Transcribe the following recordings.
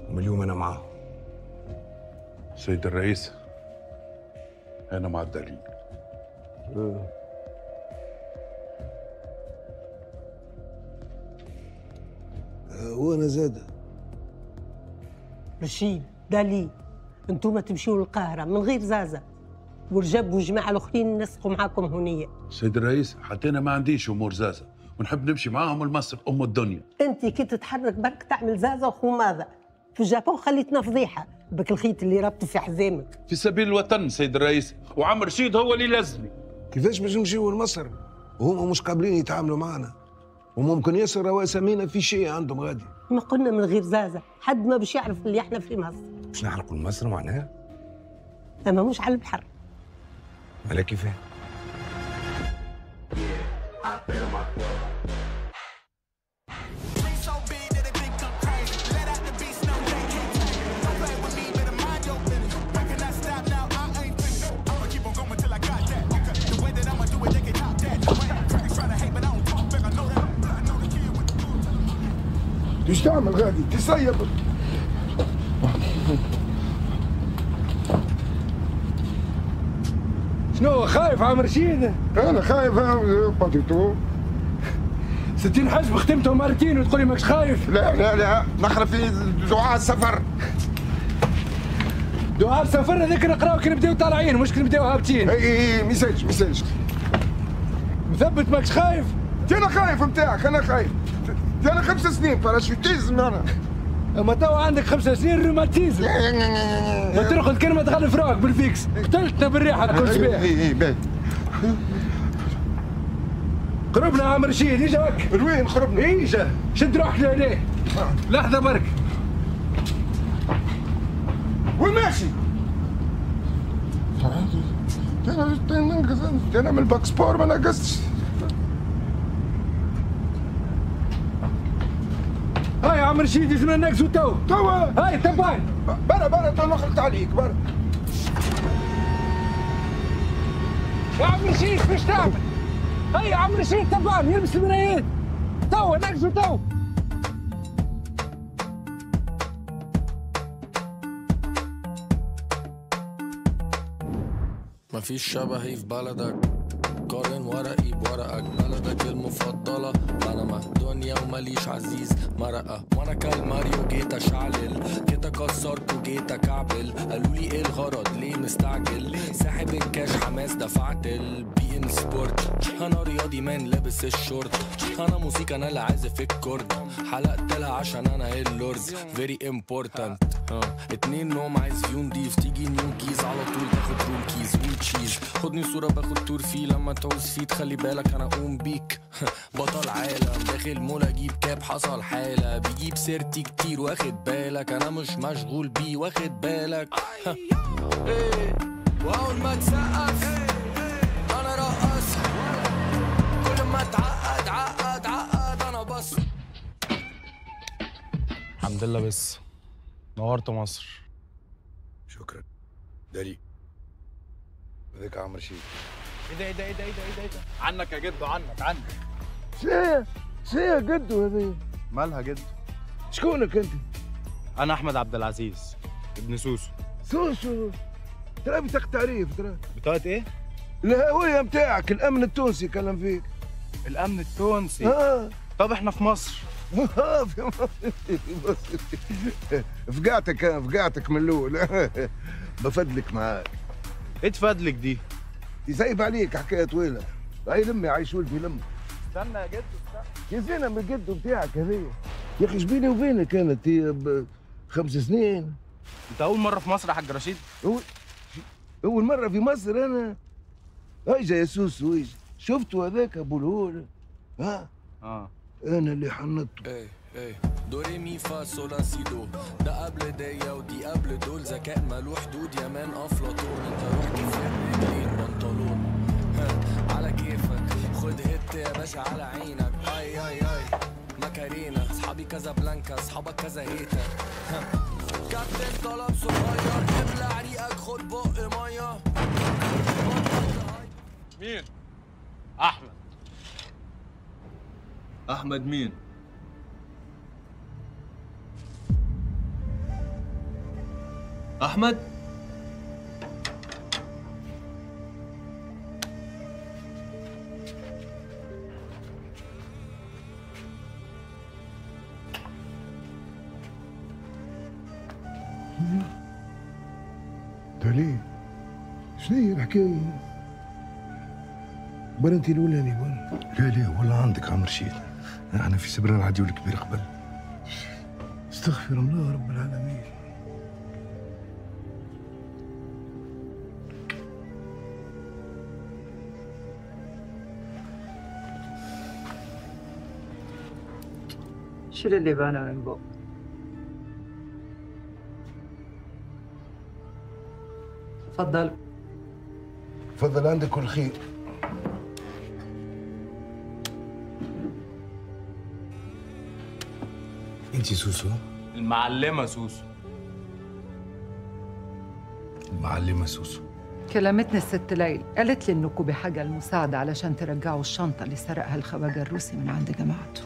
ومن اليوم انا معاه. سيد الرئيس، انا مع الدليل. وانا زاد رشيد دالي، انتم تمشيوا للقاهره من غير زازه، والرجب والجماعه الاخرين ينسقوا معاكم هنيه. سيد الرئيس، حتى انا ما عنديش امور زازه ونحب نمشي معاهم لمصر ام الدنيا. انت كي تتحرك برك تعمل زازه وخماذه. في الجابون خليتنا فضيحه بك الخيط اللي ربط في حزامك. في سبيل الوطن سيد الرئيس، وعم رشيد هو اللي لازمني. كيفاش باش نمشيو لمصر وهم مش قابلين يتعاملوا معنا؟ وممكن ياسر روا سمينا في شيء عندهم غادي. ما قلنا من غير زازه، حد ما باش يعرف اللي احنا في مصر. باش نحرقوا مصر معناها؟ اما مش على البحر. على كيفاه؟ ايش تعمل غادي؟ تسيب. شنو خايف عم رشيد؟ انا خايف باتيتو 60 حزب ختمتهم مرتين وتقول لي ماكش خايف؟ لا نقرا في دعاء السفر. دعاء السفر هذاك نقراو كي نبداو طالعين مش كي نبداو هابطين. اي ميساج مثبت ماكش خايف؟ انا خايف نتاعك، انا خايف. انا 5 سنين باراشوتيزم انا. اما توا عندك 5 سنين روماتيزم. ما ترقد كلمة تغلف روحك بالفيكس، قتلتنا بالريحة كل صباح. اي باهي. قربنا عم رشيد، اجاك. وين خربنا؟ اجا، شد روحك لهنا. لحظة برك. وين ماشي؟ انا من الباكسبور ما نقصتش. هاي يا عم رشيد لازمنا ننقزوا توا. هاي تبعي. برا تو نخلط عليك برا. يا عم رشيد فاش تعمل؟ هاي يا عم رشيد تبعني يلبس المرايات. توا نقزوا توا. مفيش شبهي في بلدك، قارن ورقي بورقك. بلدك المفضلة بنما، دنيا ومليش عزيز مرقة. وانا كالماريو جيت اشعلل، جيت اكسرك وجيت اكعبل. قالولي ايه الغرض ليه مستعجل، ساحب الكاش حماس دفعت البي ان سبورت. انا رياضي مان لابس الشورت، انا موسيقى انا اللي عازف الكورد. حلقت لها عشان انا اللورد فيري امبورتنت. 2 نوم عايز فيو نضيف، تيجي نيو كيز على طول تاخد روم كيز وتشيز. خدني صورة باخد تور فيه، لما تعوز فيه تخلي بالك انا اقوم بيك. بطل عالم داخل مولا اجيب كاب حصل حالة. بيجيب سيرتي كتير واخد بالك، انا مش مشغول بيه واخد بالك. واول ما تسقف انا رقص، كل ما تعقد انا بص. الحمد لله بس نورت مصر. شكرا دالي. هذاك عم رشيد. ايه ده عنك يا جدو، عنك. شيء جدو هذه. مالها جدو؟ شكونك انت؟ انا احمد عبد العزيز ابن سوسو. سوسو ترى بطاقة تعريف ترى. بطاقة ايه؟ الهوية متاعك، الأمن التونسي كلم فيك. الأمن التونسي؟ طب احنا في مصر. في مصر. فقعتك من الأول. بفدلك معاك. ايه تفادلك دي؟ يسيب عليك حكاية طويلة. هاي لمي عايش ولدي لمي. استنى يا جدو استنى. يا زينة من الجدو بتاعك هذيا. يا أخي شبيني وبينك كانت هي ب5 سنين. أنت أول مرة في مصر يا حاج رشيد؟ أول مرة في مصر أنا. اجا يا سوسو اجا. شفتوا هذاك أبو الهول؟ ها؟ أنا اللي حنطته. ايه دوري مي فا سولا سي دو، ده قبل ديا ودي قبل دول. ذكاء مالو حدود يا مان افلاطون. انت روح كيفك رجلين بنطلون. على كيفك خد هت يا باشا على عينك. اي ماكارينا اصحابي كازابلانكا اصحابك كذا هيتا. كابتن طلب صغير ابلع ريقك خد بق ميه. مين؟ أحمد مين؟ أحمد؟ ليه؟ شنو هي الحكاية؟ بنتي الأولاني بن. لا والله عندك عم رشيد. احنا في سبرنا العدو الكبير قبل. استغفر الله رب العالمين. شيل اللبانة من فوق. تفضل. تفضل عندك كل خير. انتي سوسو؟ المعلمة سوسو. المعلمة سوسو. كلمتني الست ليل، قالت لي انكم بحاجة المساعدة علشان ترجعوا الشنطة اللي سرقها الخواجة الروسي من عند جماعته.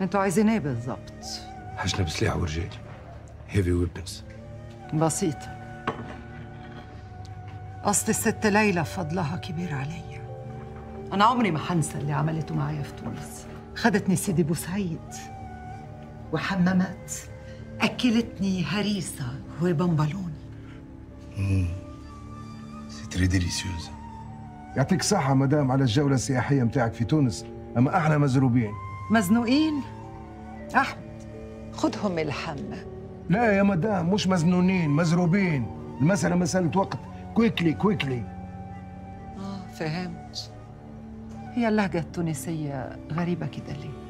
انتوا عايزين ايه بالظبط؟ حاجنا بسلاح ورجال. هيفي ويبنز. بسيطة. أصل الست ليلى فضلها كبير عليا. أنا عمري ما هنسى اللي عملته معايا في تونس. خدتني سيدي بوسعيد وحمامات، أكلتني هريسة وبنبلوني. سي تري ديليسيوز. يعطيك الصحة مدام على الجولة السياحية متاعك في تونس، أما احنا مزروبين. مزنوقين؟ أحمد خدهم الحمام. لا يا مدام، مش مزنونين، مزروبين. المسألة مسألة وقت. كويكلي. فهمت. هي اللهجة التونسية غريبة كده ليه؟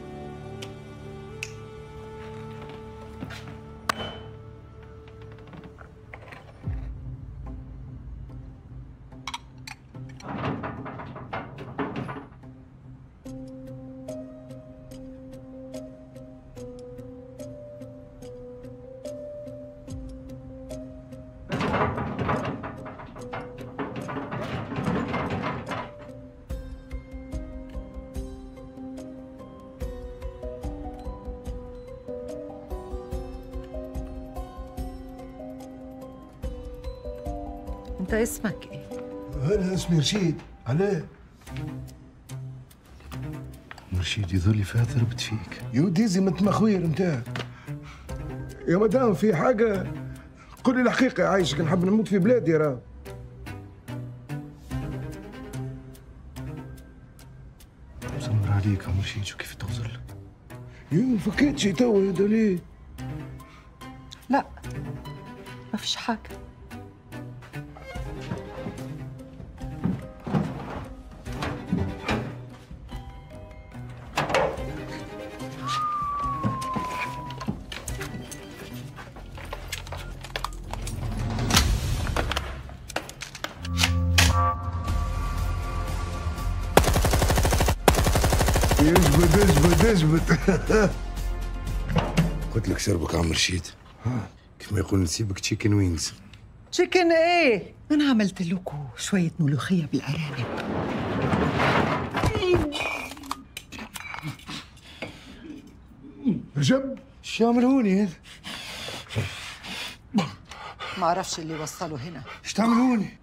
أنت اسمك إيه؟ أنا اسمي رشيد. علاه؟ رشيد يظل فيها ضربت فيك. يوديزي من تمخوير نتاعك. يا مدام في حاجة قولي الحقيقة يا عايشك، نحب نموت في بلادي راه. سمر عليك يا رشيد، شو كيف تغزل؟ يو فكيت شي توا يا دليل. لا ما فيش حاجة. اجبد. قلت لك شربك عم رشيد. كيف ما يقول نسيبك تشيكن وينز. تشيكن ايه؟ انا عملت لكم شوية ملوخية بالارانب. رجب شو عملوني هذا؟ ما اعرفش اللي وصلوا هنا. ايش تعملوني؟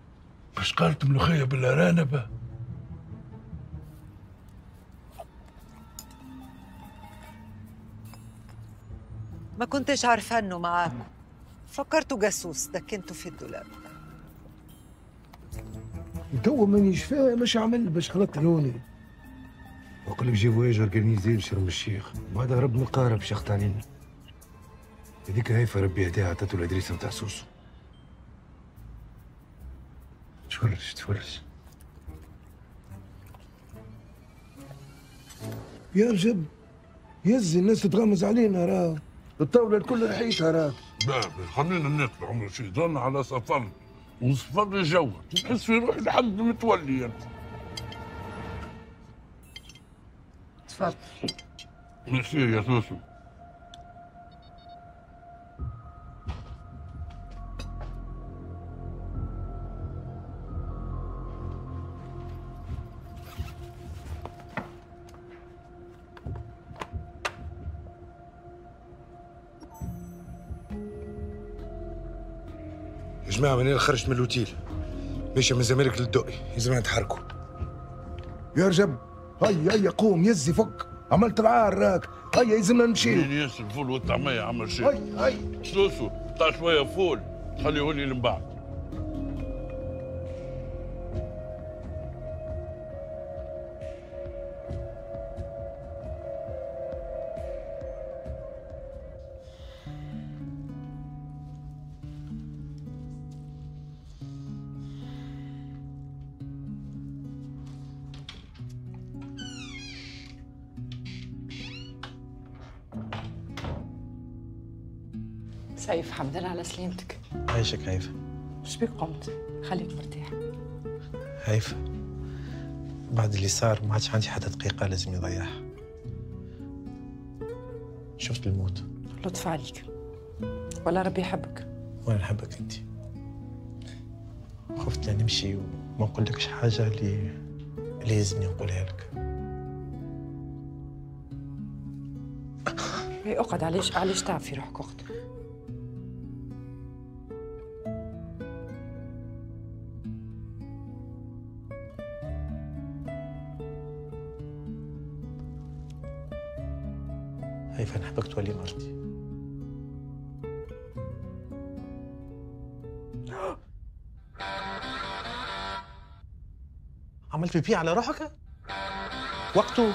مش قالت ملوخية بالأرانب؟ ما كنتش عارفة انه معاكم، فكرته جاسوس دكنته في الدولاب. تو مانيش فاهم ايش عمل باش خلطلوني. وقال لك جي فواياج اورجانيزي لشرم الشيخ، بعدها رب من القاهرة بشخط علينا. هذيك هيفا ربي هداها عطاتو الادريس نتاع سوسو. تفرج. يا رجب يزي الناس تتغمز علينا راه. الطاولة الكل رحيتها راه. بابا خلينا ناكل عمر رشيد، رانا على سفر وصفر الجو، نحس في روحي لحد متولي انا. تفضل. ميرسي يا سوسو. جماعة منين خرجت من الأوتيل ماشي من الزمالك للدقي، لازم نتحركوا. يا رجب هيا قوم يزي فك، عملت العار راك، هيا يلزمنا نمشيو. منين ياسر الفول والطعمية يا عم الشيخ؟ هيا سوسو طلع شوية فول خليهولي من بعد. سيف حمد لله على سلامتك. عايشك هيفا. ايش بيك قمت؟ خليك مرتاح. هيفا بعد اللي صار ما عادش عندي حتى دقيقة لازم يضيعها. شفت الموت. لطف عليك. ولا ربي يحبك. وانا نحبك انت. خفت لا نمشي وما نقولكش حاجة اللي لازمني نقولها لك. اقعد. علاش تعب في روحك؟ اقعد. هيفا نحبك تولي مرتي. عملت بيبي على روحك؟ وقته